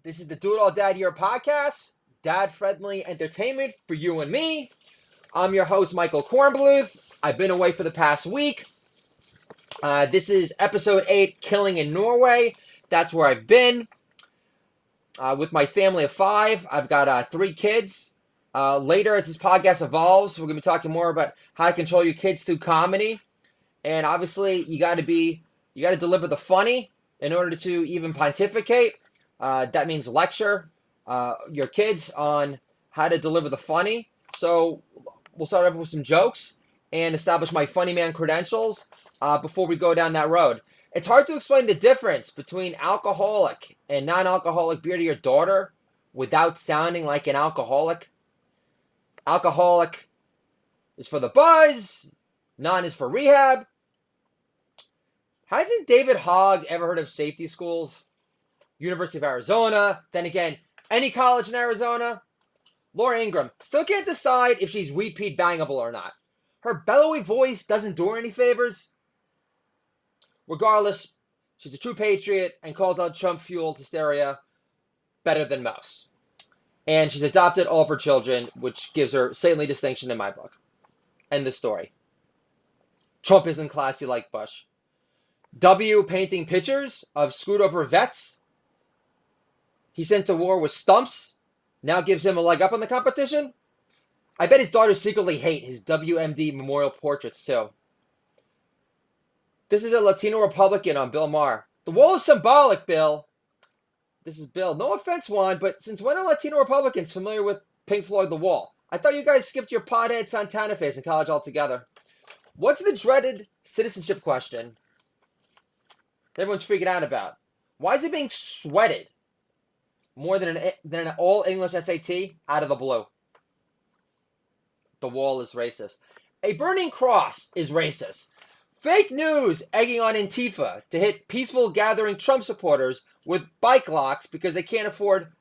This is the Do It All Dad Year podcast, dad-friendly entertainment for you and me. I'm your host, Michael Kornbluth. I've been away for the past week. This is episode 8, Killing in Norway. That's where I've been. With my family of 5. I've got 3 kids. Later, as this podcast evolves, we're going to be talking more about how to control your kids through comedy. And obviously, you got to deliver the funny in order to even pontificate. That means lecture your kids on how to deliver the funny. So we'll start off with some jokes and establish my funny man credentials before we go down that road. It's hard to explain the difference between alcoholic and non-alcoholic beer to your daughter without sounding like an alcoholic. Alcoholic is for the buzz. Non is for rehab. Hasn't David Hogg ever heard of safety schools? University of Arizona. Then again, any college in Arizona. Laura Ingraham still can't decide if she's repeat bangable or not. Her bellowy voice doesn't do her any favors. Regardless, she's a true patriot and calls out Trump-fueled hysteria better than most. And she's adopted all of her children, which gives her saintly distinction in my book. End the story. Trump isn't classy like Bush. W painting pictures of screwed over vets he sent to war with stumps now gives him a leg up on the competition. I bet his daughters secretly hate his WMD memorial portraits too. This is a Latino Republican on Bill Maher. The wall is symbolic, Bill. This is Bill. No offense, Juan, but since when are Latino Republicans familiar with Pink Floyd The Wall? I thought you guys skipped your pothead Santana phase in college altogether. What's the dreaded citizenship question that everyone's freaking out about? Why is it being sweated more than an all-English SAT out of the blue? The wall is racist. A burning cross is racist. Fake news egging on Antifa to hit peaceful gathering Trump supporters with bike locks because they can't afford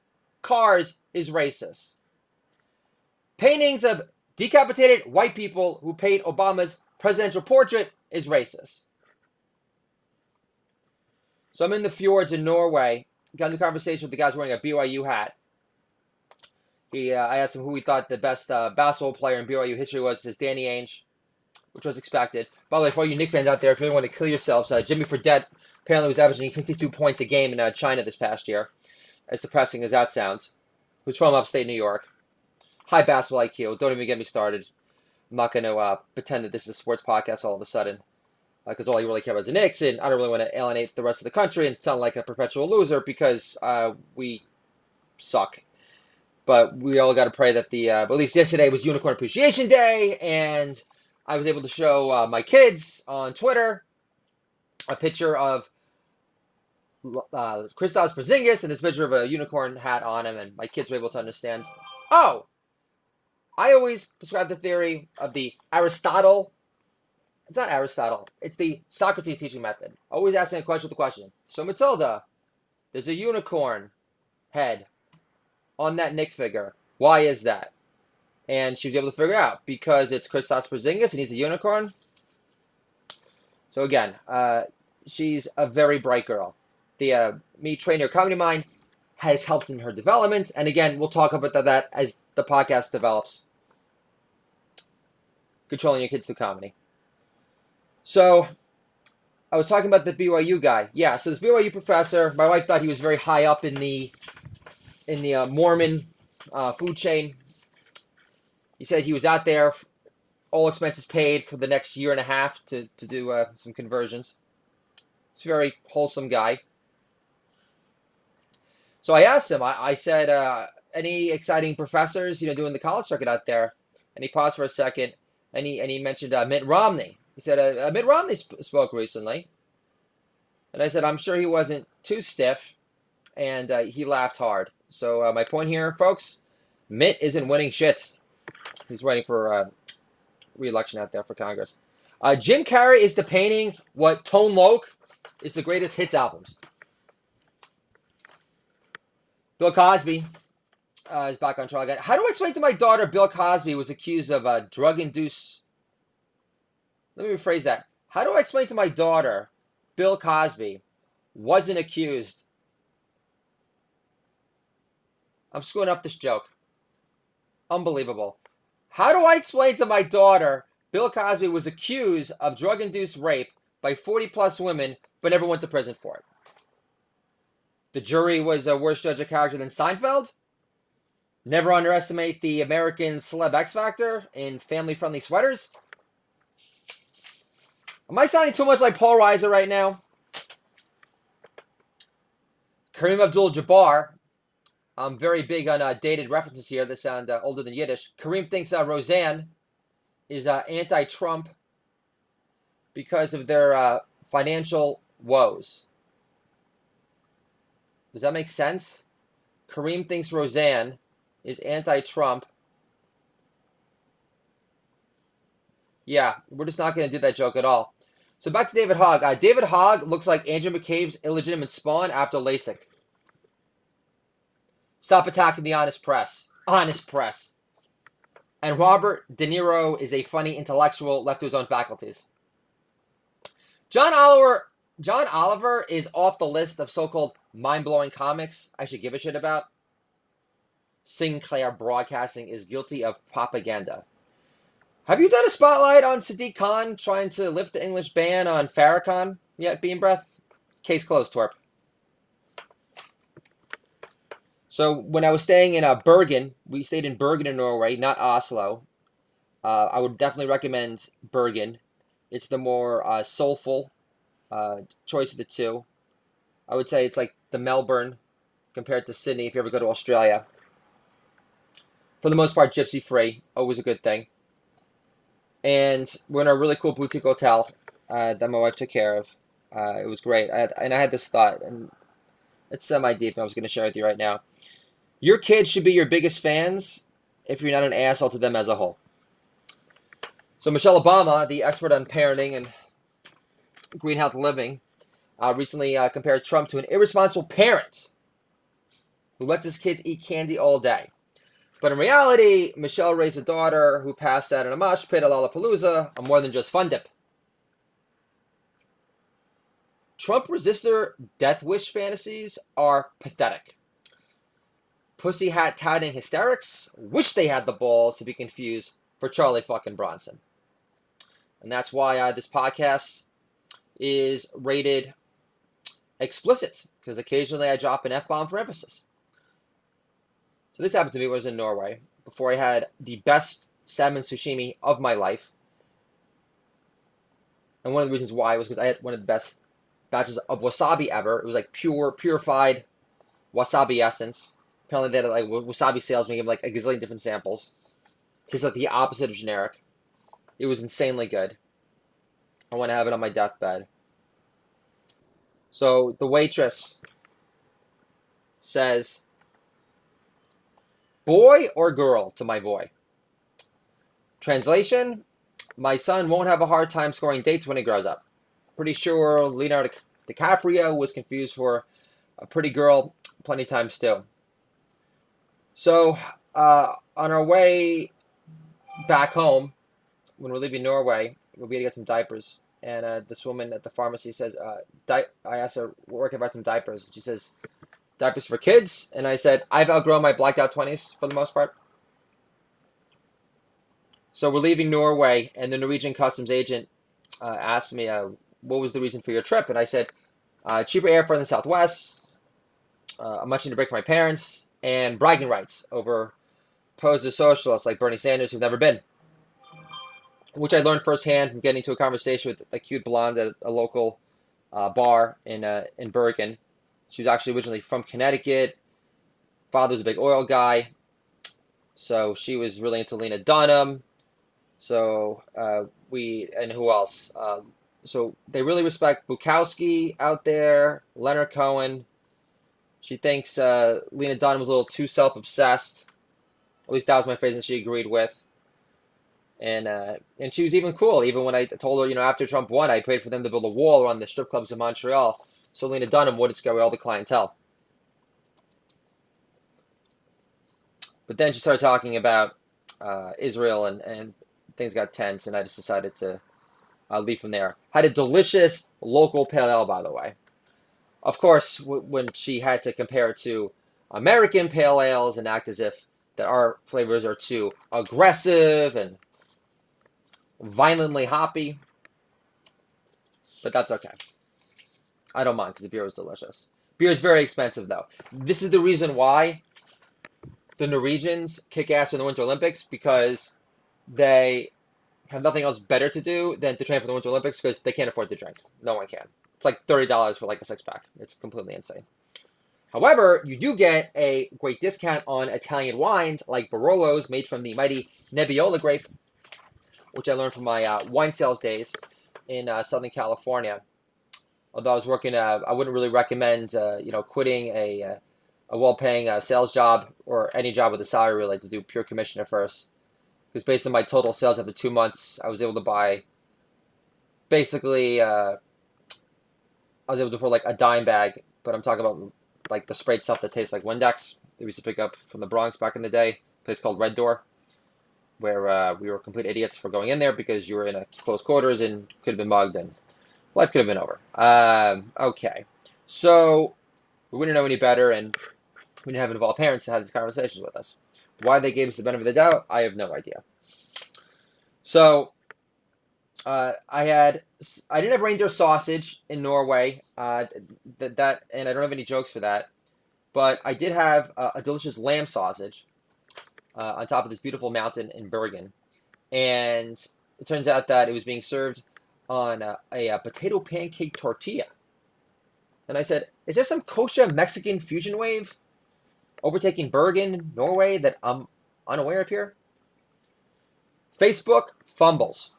cars is racist. Paintings of decapitated white people who paint Obama's presidential portrait is racist. So I'm in the fjords in Norway. Got into a conversation with the guys wearing a BYU hat. I asked him who he thought the best basketball player in BYU history was. It says Danny Ainge, which was expected. By the way, for all you Knicks fans out there, if you really want to kill yourselves, Jimmy Fredette apparently was averaging 52 points a game in China this past year. As depressing as that sounds. Who's from upstate New York. High basketball IQ. Don't even get me started. I'm not going to pretend that this is a sports podcast all of a sudden. Because all I really care about is the Knicks, and I don't really want to alienate the rest of the country and sound like a perpetual loser because we suck. But we all got to pray that at least yesterday was Unicorn Appreciation Day, and I was able to show my kids on Twitter a picture of Kristaps Porzingis and this picture of a unicorn hat on him, and my kids were able to understand. Oh, I always prescribe the theory of the Aristotle. It's not Aristotle. It's the Socrates teaching method. Always asking a question with a question. So, Matilda, there's a unicorn head on that Nick figure. Why is that? And she was able to figure it out. Because it's Kristaps Porzingis and he's a unicorn. So, again, she's a very bright girl. The Me Train Your Comedy Mind has helped in her development. And, again, we'll talk about that as the podcast develops. Controlling your kids through comedy. So, I was talking about the BYU guy. Yeah, so this BYU professor, my wife thought he was very high up in the Mormon food chain. He said he was out there, all expenses paid for the next year and a half to do some conversions. He's a very wholesome guy. So I asked him, I said, any exciting professors, doing the college circuit out there? And he paused for a second, and he mentioned Mitt Romney. He said, Mitt Romney spoke recently. And I said, I'm sure he wasn't too stiff. And he laughed hard. So my point here, folks, Mitt isn't winning shit. He's waiting for re-election out there for Congress. Jim Carrey is painting what Tone Loc is the greatest hits albums. Bill Cosby is back on trial again. How do I explain to my daughter Bill Cosby was accused of drug-induced... Let me rephrase that. How do I explain to my daughter Bill Cosby wasn't accused I'm screwing up this joke. Unbelievable. How do I explain to my daughter Bill Cosby was accused of drug-induced rape by 40-plus women, but never went to prison for it? The jury was a worse judge of character than Seinfeld? Never underestimate the American celeb X Factor in family-friendly sweaters? Am I sounding too much like Paul Reiser right now? Kareem Abdul-Jabbar. I'm very big on dated references here that sound older than Yiddish. Kareem thinks Roseanne is anti-Trump because of their financial woes. Does that make sense? Kareem thinks Roseanne is anti-Trump. Yeah, we're just not going to do that joke at all. So back to David Hogg. David Hogg looks like Andrew McCabe's illegitimate spawn after LASIK. Stop attacking the honest press. Honest press. And Robert De Niro is a funny intellectual left to his own faculties. John Oliver is off the list of so-called mind-blowing comics I should give a shit about. Sinclair Broadcasting is guilty of propaganda. Have you done a spotlight on Sadiq Khan trying to lift the English ban on Farrakhan yet, Bean Breath? Case closed, twerp. So when I was staying in Bergen, we stayed in Bergen in Norway, not Oslo. I would definitely recommend Bergen. It's the more soulful choice of the two. I would say it's like the Melbourne compared to Sydney if you ever go to Australia. For the most part, gypsy free, always a good thing. And we're in a really cool boutique hotel that my wife took care of. It was great. I had this thought, and it's semi-deep, and I was going to share with you right now. Your kids should be your biggest fans if you're not an asshole to them as a whole. So Michelle Obama, the expert on parenting and green health living, recently compared Trump to an irresponsible parent who lets his kids eat candy all day. But in reality, Michelle raised a daughter who passed out in a mosh pit at Lollapalooza on more than just fun dip. Trump resistor death wish fantasies are pathetic. Pussy hat touting hysterics wish they had the balls to be confused for Charlie fucking Bronson. And that's why this podcast is rated explicit, because occasionally I drop an F-bomb for emphasis. So this happened to me when I was in Norway, before I had the best salmon sashimi of my life. And one of the reasons why was because I had one of the best batches of wasabi ever. It was like purified wasabi essence. Apparently they had like wasabi salesman gave like a gazillion different samples. Tastes like the opposite of generic. It was insanely good. I want to have it on my deathbed. So the waitress says, "Boy or girl?" to my boy. Translation: my son won't have a hard time scoring dates when he grows up. Pretty sure Leonardo DiCaprio was confused for a pretty girl plenty of times too. So on our way back home, when we're leaving Norway, we had to get some diapers. And this woman at the pharmacy says, I asked her, where can I buy some diapers? She says, diapers for kids? And I said, I've outgrown my blacked out 20s for the most part. So we're leaving Norway, and the Norwegian customs agent asked me, what was the reason for your trip? And I said, cheaper airfare in the Southwest, a much needed break for my parents, and bragging rights over posers socialists like Bernie Sanders who've never been. Which I learned firsthand from getting into a conversation with a cute blonde at a local bar in Bergen. She was actually originally from Connecticut. Father's a big oil guy. So she was really into Lena Dunham. So and who else? So they really respect Bukowski out there, Leonard Cohen. She thinks Lena Dunham was a little too self-obsessed. At least that was my phrase that she agreed with. And she was even cool. Even when I told her, after Trump won, I prayed for them to build a wall around the strip clubs in Montreal so Lena Dunham wouldn't scare away all the clientele. But then she started talking about Israel and things got tense, and I just decided to leave from there. Had a delicious local pale ale, by the way. Of course, when she had to compare it to American pale ales and act as if that our flavors are too aggressive and violently hoppy. But that's okay. I don't mind because the beer is delicious. Beer is very expensive, though. This is the reason why the Norwegians kick ass in the Winter Olympics, because they have nothing else better to do than to train for the Winter Olympics because they can't afford to drink. No one can. It's like $30 for like a six-pack. It's completely insane. However, you do get a great discount on Italian wines like Barolos made from the mighty Nebbiolo grape, which I learned from my wine sales days in Southern California. Although I was working, I wouldn't really recommend, quitting a well-paying sales job or any job with a salary really to do pure commission at first. Because based on my total sales after 2 months, I was able to buy basically, I was able to afford like a dime bag, but I'm talking about like the sprayed stuff that tastes like Windex that we used to pick up from the Bronx back in the day, a place called Red Door, where we were complete idiots for going in there because you were in a close quarters and could have been mugged and life could have been over. Okay, so we wouldn't know any better, and we didn't have involved parents that had these conversations with us. Why they gave us the benefit of the doubt, I have no idea. So I didn't have reindeer sausage in Norway. And I don't have any jokes for that. But I did have a delicious lamb sausage on top of this beautiful mountain in Bergen, and it turns out that it was being served on a potato pancake tortilla. And I said, "Is there some kosher Mexican fusion wave overtaking Bergen, Norway, that I'm unaware of here?" Facebook fumbles.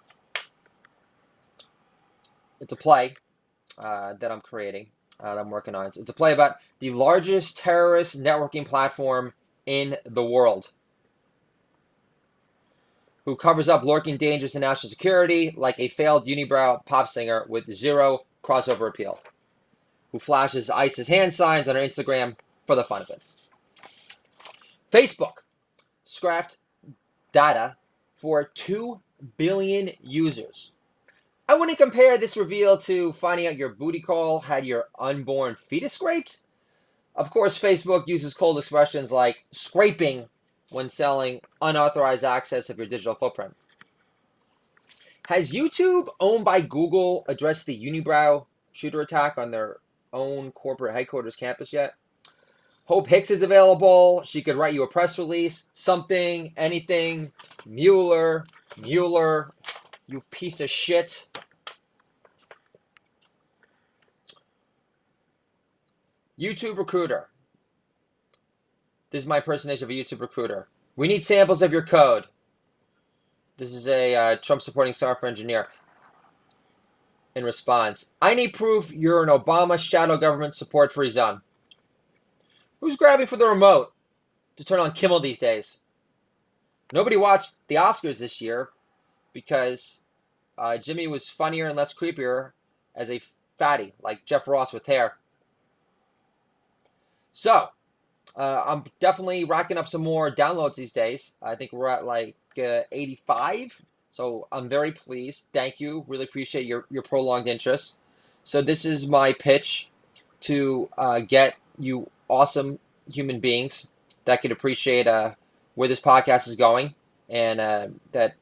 It's a play that I'm creating, that I'm working on. It's a play about the largest terrorist networking platform in the world, who covers up lurking dangers to national security like a failed unibrow pop singer with zero crossover appeal, who flashes ISIS hand signs on her Instagram for the fun of it. Facebook scrapped data for 2 billion users. I wouldn't compare this reveal to finding out your booty call had your unborn fetus scraped. Of course, Facebook uses cold expressions like scraping when selling unauthorized access of your digital footprint. Has YouTube, owned by Google, addressed the unibrow shooter attack on their own corporate headquarters campus yet? Hope Hicks is available. She could write you a press release. Something, anything. Mueller, you piece of shit. YouTube recruiter. This is my impersonation of a YouTube recruiter. We need samples of your code. This is a Trump-supporting software engineer. In response, I need proof you're an Obama shadow government support-free zone. Who's grabbing for the remote to turn on Kimmel these days? Nobody watched the Oscars this year because Jimmy was funnier and less creepier as a fatty, like Jeff Ross with hair. So, I'm definitely racking up some more downloads these days. I think we're at like 85. So I'm very pleased. Thank you. Really appreciate your prolonged interest. So this is my pitch to get you awesome human beings that could appreciate where this podcast is going and that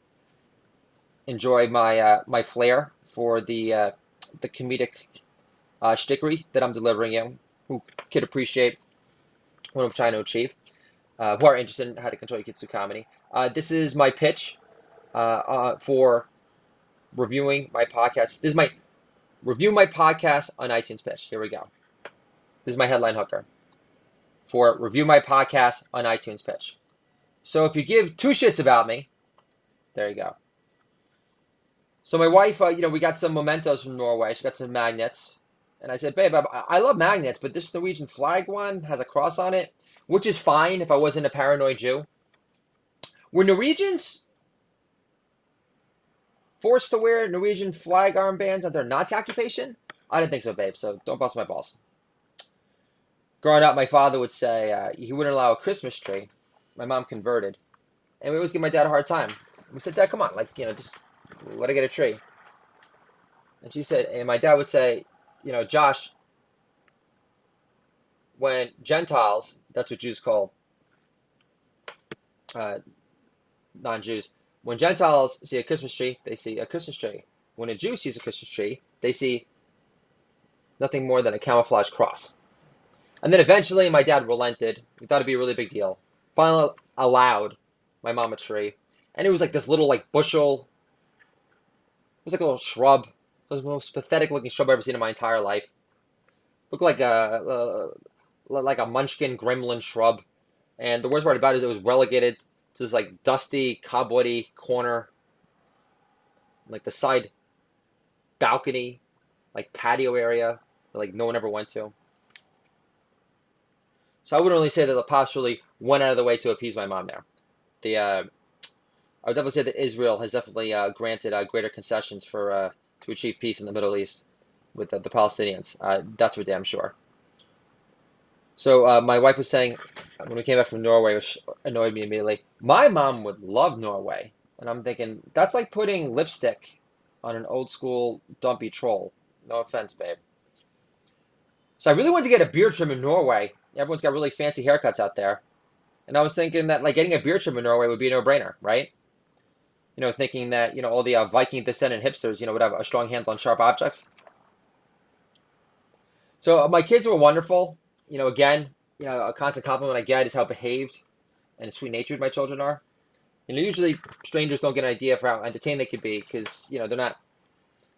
enjoy my flair for the comedic shtickery that I'm delivering you, who could appreciate what I'm trying to achieve, who are interested in how to control your kids through comedy. This is my pitch for reviewing my podcast. This is my review my podcast on iTunes pitch. Here we go. This is my headline hooker for review my podcast on iTunes pitch. So if you give two shits about me, there you go. So my wife, we got some mementos from Norway. She got some magnets. And I said, babe, I love magnets, but this Norwegian flag one has a cross on it, which is fine if I wasn't a paranoid Jew. Were Norwegians forced to wear Norwegian flag armbands under Nazi occupation? I didn't think so, babe, so don't bust my balls. Growing up, my father would say he wouldn't allow a Christmas tree. My mom converted. And we always give my dad a hard time. We said, Dad, come on, just let her get a tree. And she said, and my dad would say, Josh, when Gentiles That's what Jews call non-Jews. When Gentiles see a Christmas tree, they see a Christmas tree. When a Jew sees a Christmas tree, they see nothing more than a camouflage cross. And then eventually my dad relented. He thought it'd be a really big deal. Finally allowed my mom a tree. And it was like this little like bushel. It was like a little shrub. It was the most pathetic looking shrub I've ever seen in my entire life. Looked like a munchkin gremlin shrub. And the worst part about it is it was relegated to this like dusty, cobwebby corner. Like the side balcony, like patio area that like no one ever went to. So I wouldn't really say that the Pops really went out of the way to appease my mom there. I would definitely say that Israel has definitely granted greater concessions for to achieve peace in the Middle East with the Palestinians. That's for damn sure. So my wife was saying when we came back from Norway, which annoyed me immediately, my mom would love Norway. And I'm thinking, that's like putting lipstick on an old school dumpy troll. No offense, babe. So I really wanted to get a beard trim in Norway. Everyone's got really fancy haircuts out there. And I was thinking that like getting a beard trim in Norway would be a no-brainer, right? You know, thinking that, you know, all the Viking descendant hipsters, you know, would have a strong handle on sharp objects. So my kids were wonderful. You know, again, you know, a constant compliment I get is how behaved and sweet-natured my children are. You know, usually strangers don't get an idea for how entertained they could be because, you know, they're not,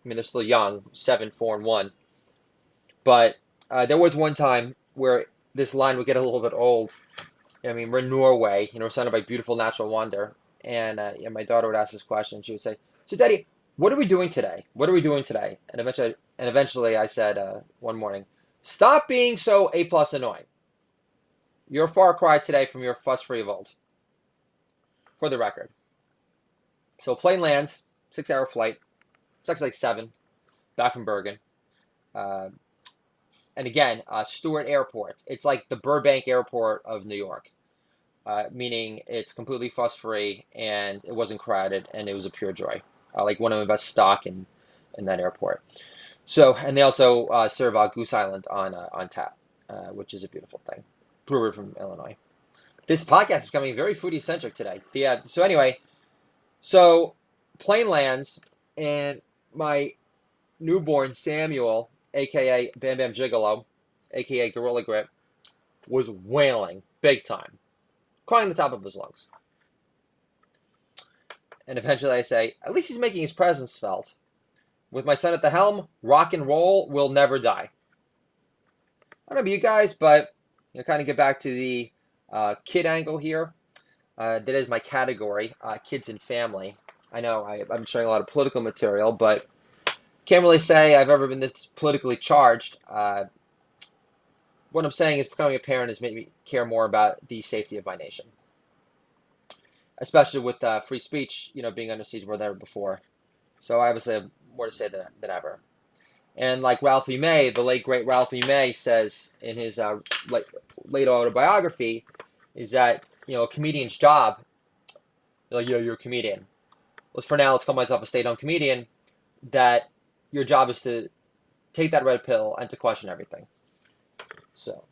I mean, they're still young, 7, 4, and 1. But there was one time where this line would get a little bit old. I mean, we're in Norway, you know, we're surrounded by beautiful natural wonder. And my daughter would ask this question. She would say, so, Daddy, what are we doing today? What are we doing today? And eventually I said one morning, stop being so A+ annoying. You're a far cry today from your fuss-free vault. For the record. So plane lands, 6-hour flight. It's actually like 7, back from Bergen. And again, Stewart Airport. It's like the Burbank Airport of New York. Meaning it's completely fuss-free and it wasn't crowded and it was a pure joy. Like one of the best stock in that airport. So, and they also serve Goose Island on tap, which is a beautiful thing. Brewer from Illinois. This podcast is becoming very foodie-centric today. So anyway, so plane lands, and my newborn Samuel, a.k.a. Bam Bam Gigolo, a.k.a. Gorilla Grip, was wailing big time, crying the top of his lungs. And eventually I say, at least he's making his presence felt. With my son at the helm, rock and roll will never die. I don't know about you guys, but kind of get back to the kid angle here. That is my category, kids and family. I know I'm showing a lot of political material, but can't really say I've ever been this politically charged. What I'm saying is becoming a parent has made me care more about the safety of my nation. Especially with free speech, being under siege more than ever before. So I obviously have more to say than ever. And like Ralphie May, the late great Ralphie May says in his late autobiography, is that a comedian's job. Like, you're a comedian. Well, for now, let's call myself a stay-at-home comedian. That your job is to take that red pill and to question everything. So,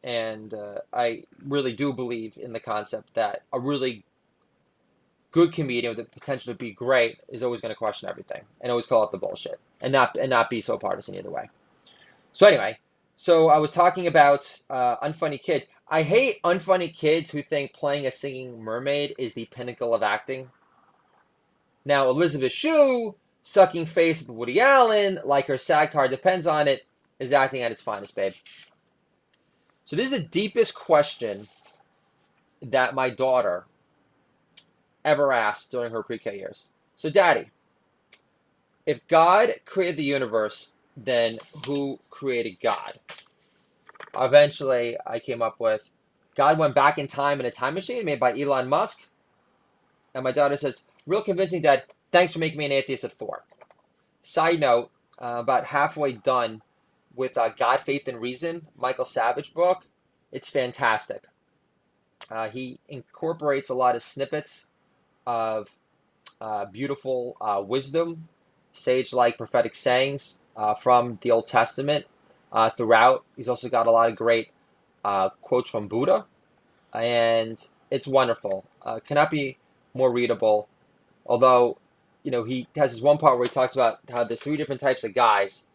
and I really do believe in the concept that a really good comedian with the potential to be great is always going to question everything and always call out the bullshit and not be so partisan either way. So anyway, I was talking about unfunny kids. I hate unfunny kids who think playing a singing mermaid is the pinnacle of acting. Now, Elizabeth Shue, sucking face with Woody Allen, like her SAG card depends on it, is acting at its finest, babe. So this is the deepest question that my daughter ever asked during her pre-K years. So, Daddy, if God created the universe, then who created God? Eventually, I came up with God went back in time in a time machine made by Elon Musk. And my daughter says, real convincing, Dad. Thanks for making me an atheist at 4. Side note, about halfway done with God, Faith, and Reason, Michael Savage book. It's fantastic. He incorporates a lot of snippets of beautiful wisdom, sage-like prophetic sayings from the Old Testament throughout. He's also got a lot of great quotes from Buddha, and it's wonderful. Cannot be more readable. Although, he has this one part where he talks about how there's three different types of guys.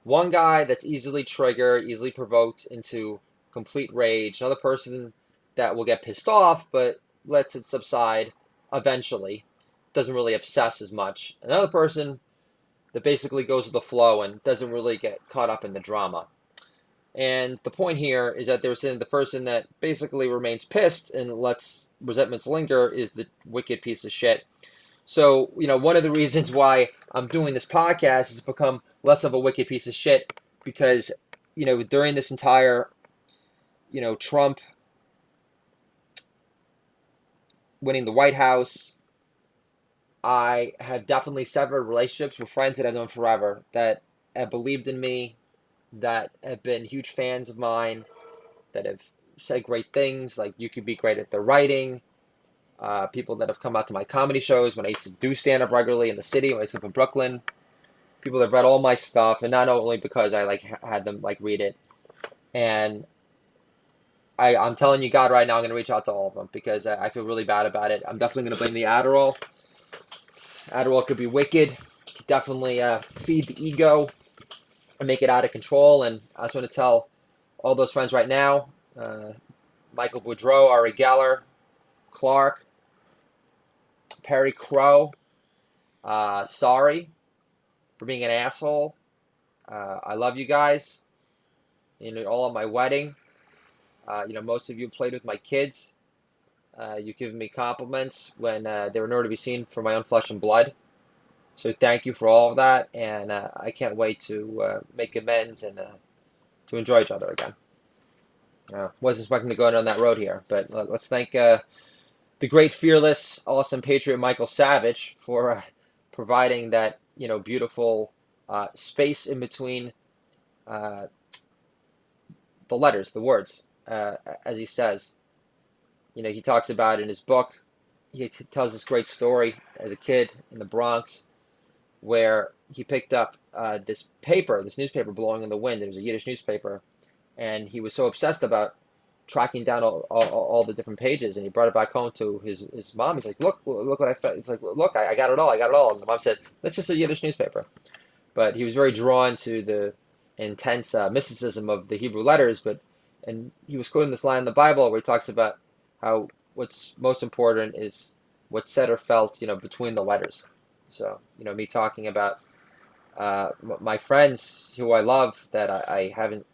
One guy that's easily triggered, easily provoked into complete rage. Another person that will get pissed off, but lets it subside eventually. Doesn't really obsess as much. Another person that basically goes with the flow and doesn't really get caught up in the drama. And the point here is that they're saying the person that basically remains pissed and lets resentments linger is the wicked piece of shit. So, one of the reasons why I'm doing this podcast is to become less of a wicked piece of shit because, during this entire, Trump winning the White House, I have definitely severed relationships with friends that I've known forever that have believed in me, that have been huge fans of mine, that have said great things, like you could be great at the writing. People that have come out to my comedy shows when I used to do stand-up regularly in the city, when I used to live in Brooklyn. People that have read all my stuff, and not only because I had them read it. And I'm telling you, God, right now I'm going to reach out to all of them because I feel really bad about it. I'm definitely going to blame the Adderall. Adderall could be wicked. Could definitely feed the ego and make it out of control. And I just want to tell all those friends right now, Michael Boudreau, Ari Geller, Clark, Perry Crow, sorry for being an asshole. I love you guys. All at my wedding. Most of you played with my kids. You've given me compliments when they were nowhere to be seen for my own flesh and blood. So thank you for all of that, and I can't wait to make amends and to enjoy each other again. Wasn't expecting to go down that road here, but let's thank the great, fearless, awesome patriot Michael Savage for providing that beautiful space in between the letters, the words, as he says. He talks about in his book. He tells this great story as a kid in the Bronx, where he picked up this newspaper blowing in the wind. It was a Yiddish newspaper, and he was so obsessed about tracking down all the different pages, and he brought it back home to his mom. He's like, look what I found. It's like, look, I got it all. And the mom said, that's just a Yiddish newspaper. But he was very drawn to the intense mysticism of the Hebrew letters, and he was quoting this line in the Bible where he talks about how what's most important is what's said or felt, between the letters. So, me talking about my friends who I love that I haven't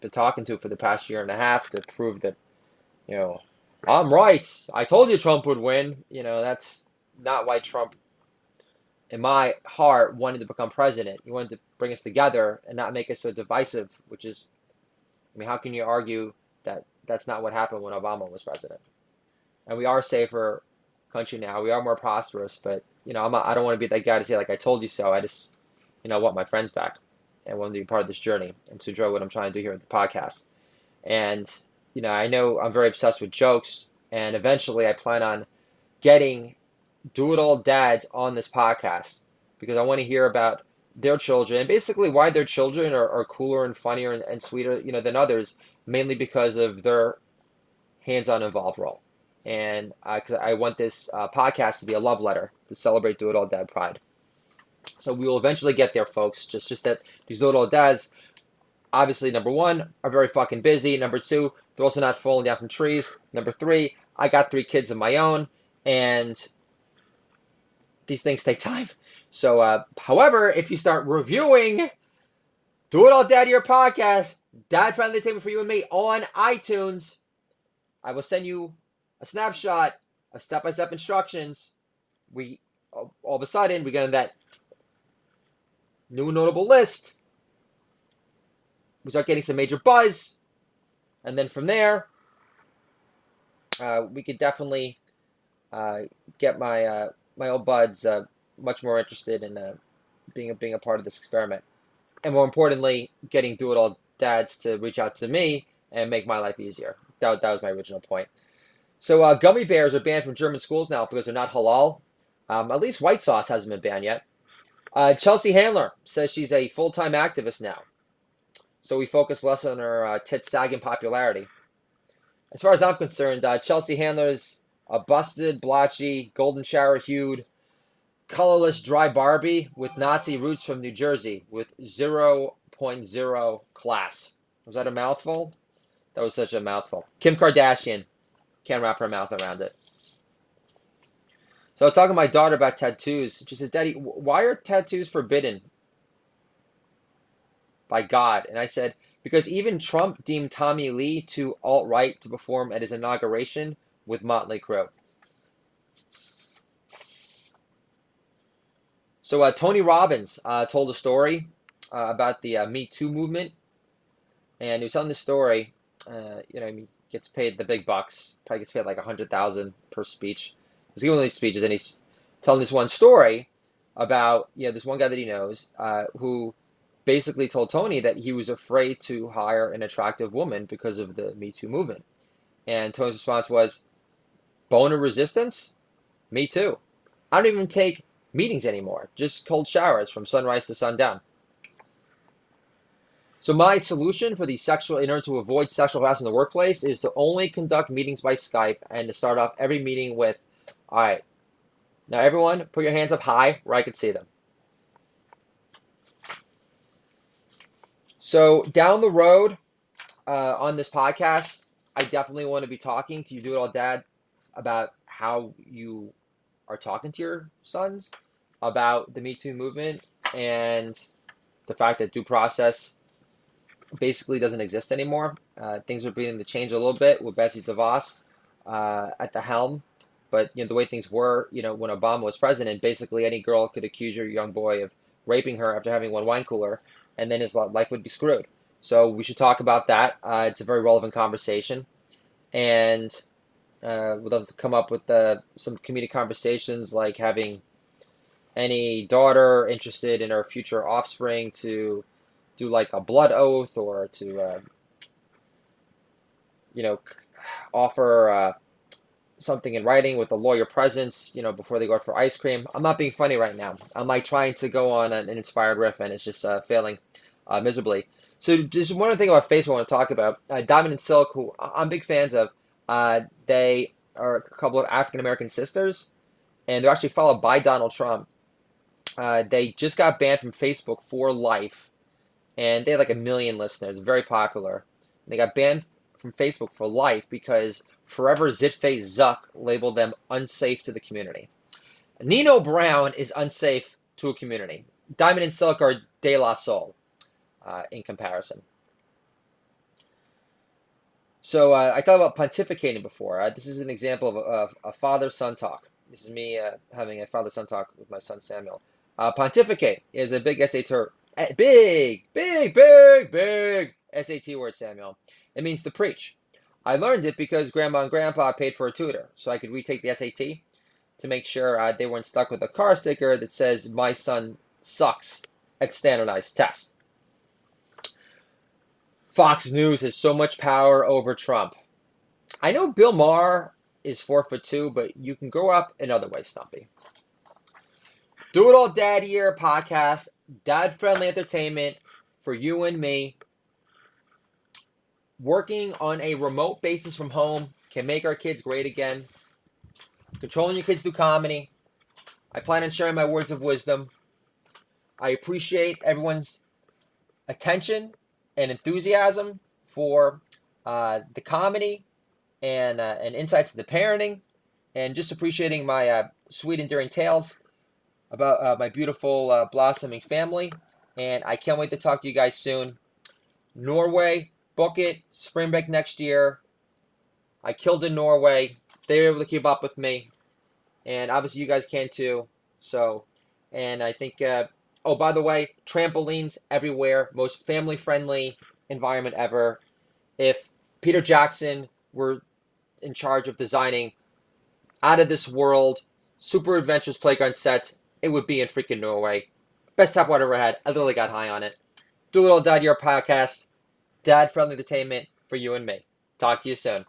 been talking to for the past year and a half to prove that, I'm right. I told you Trump would win. That's not why Trump, in my heart, wanted to become president. He wanted to bring us together and not make us so divisive, which is, how can you argue that that's not what happened when Obama was president? And we are a safer country now. We are more prosperous, but, I don't want to be that guy to say, I told you so. I just, want my friends back and want to be part of this journey and to enjoy what I'm trying to do here at the podcast. And, I know I'm very obsessed with jokes, and eventually I plan on getting do-it-all dads on this podcast because I want to hear about their children and basically why their children are cooler and funnier and sweeter, than others, mainly because of their hands-on involved role. And because I want this podcast to be a love letter to celebrate do-it-all dad pride. So we will eventually get there, folks. Just that these do-it-all dads, obviously, number one, are very fucking busy. Number two, they're also not falling down from trees. Number three, I got 3 kids of my own, and these things take time. So, however, if you start reviewing Do It All Dad Your podcast, Dad Friendly Entertainment for You and Me on iTunes, I will send you a snapshot of step-by-step instructions. We all of a sudden we get on that new notable list. We start getting some major buzz, and then from there, we could definitely get my old buds much more interested in being a part of this experiment, and more importantly, getting Do It All dads to reach out to me and make my life easier. That was my original point. So gummy bears are banned from German schools now because they're not halal. At least white sauce hasn't been banned yet. Chelsea Handler says she's a full-time activist now. So we focus less on her tit-sagging popularity. as far as I'm concerned, Chelsea Handler's a busted, blotchy, golden shower hued, colorless, dry Barbie with Nazi roots from New Jersey with 0.0 class. Was that a mouthful? That was such a mouthful. Kim Kardashian can't wrap her mouth around it. So I was talking to my daughter about tattoos. She says, Daddy, why are tattoos forbidden by God? And I said, because even Trump deemed Tommy Lee too alt-right to perform at his inauguration with Motley Crue. So Tony Robbins told a story about the Me Too movement. And he was telling the story, he gets paid the big bucks. Probably gets paid like $100,000 per speech. He's giving these speeches, and he's telling this one story about this one guy that he knows who basically told Tony that he was afraid to hire an attractive woman because of the Me Too movement. And Tony's response was, boner resistance? Me too. I don't even take meetings anymore. Just cold showers from sunrise to sundown. So my solution for in order to avoid sexual harassment in the workplace is to only conduct meetings by Skype and to start off every meeting with, all right, now everyone put your hands up high where I can see them. So down the road on this podcast, I definitely want to be talking to you Do It All Dad about how you are talking to your sons about the Me Too movement and the fact that due process basically doesn't exist anymore. Things are beginning to change a little bit with Betsy DeVos at the helm. But the way things were, when Obama was president, basically any girl could accuse your young boy of raping her after having one wine cooler, and then his life would be screwed. So we should talk about that. It's a very relevant conversation. And we'd love to come up with some comedic conversations, like having any daughter interested in her future offspring to do like a blood oath, or to offer something in writing with a lawyer presence, before they go out for ice cream. I'm not being funny right now. I'm like trying to go on an inspired riff, and it's just failing miserably. So just one other thing about Facebook I want to talk about. Diamond and Silk, who I'm big fans of, they are a couple of African-American sisters, and they're actually followed by Donald Trump. They just got banned from Facebook for life, and they had like 1 million listeners, very popular. They got banned from Facebook for life because Forever Zitface Zuck labeled them unsafe to the community. Nino Brown is unsafe to a community. Diamond and Silk are De La Soul in comparison. So I talked about pontificating before. This is an example of a father-son talk. This is me having a father-son talk with my son Samuel. Pontificate is a big SAT big SAT word, Samuel. It means to preach. I learned it because Grandma and Grandpa paid for a tutor, so I could retake the SAT to make sure they weren't stuck with a car sticker that says, my son sucks at standardized tests. Fox News has so much power over Trump. I know Bill Maher is 4'2", but you can grow up in other ways, Stumpy. Do It All Dad Year podcast, dad-friendly entertainment for you and me. Working on a remote basis from home can make our kids great again. Controlling your kids through comedy. I plan on sharing my words of wisdom. I appreciate everyone's attention and enthusiasm for the comedy and insights into parenting, and just appreciating my sweet, enduring tales about my beautiful, blossoming family. And I can't wait to talk to you guys soon. Norway, book it. Spring break next year. I killed in Norway. They were able to keep up with me. And obviously you guys can too. So, and I think, oh, by the way, trampolines everywhere. Most family-friendly environment ever. If Peter Jackson were in charge of designing out of this world, super adventurous playground sets, it would be in freaking Norway. Best tap water ever had. I literally got high on it. Do It All Dad Year podcast. Dad-friendly entertainment for you and me. Talk to you soon.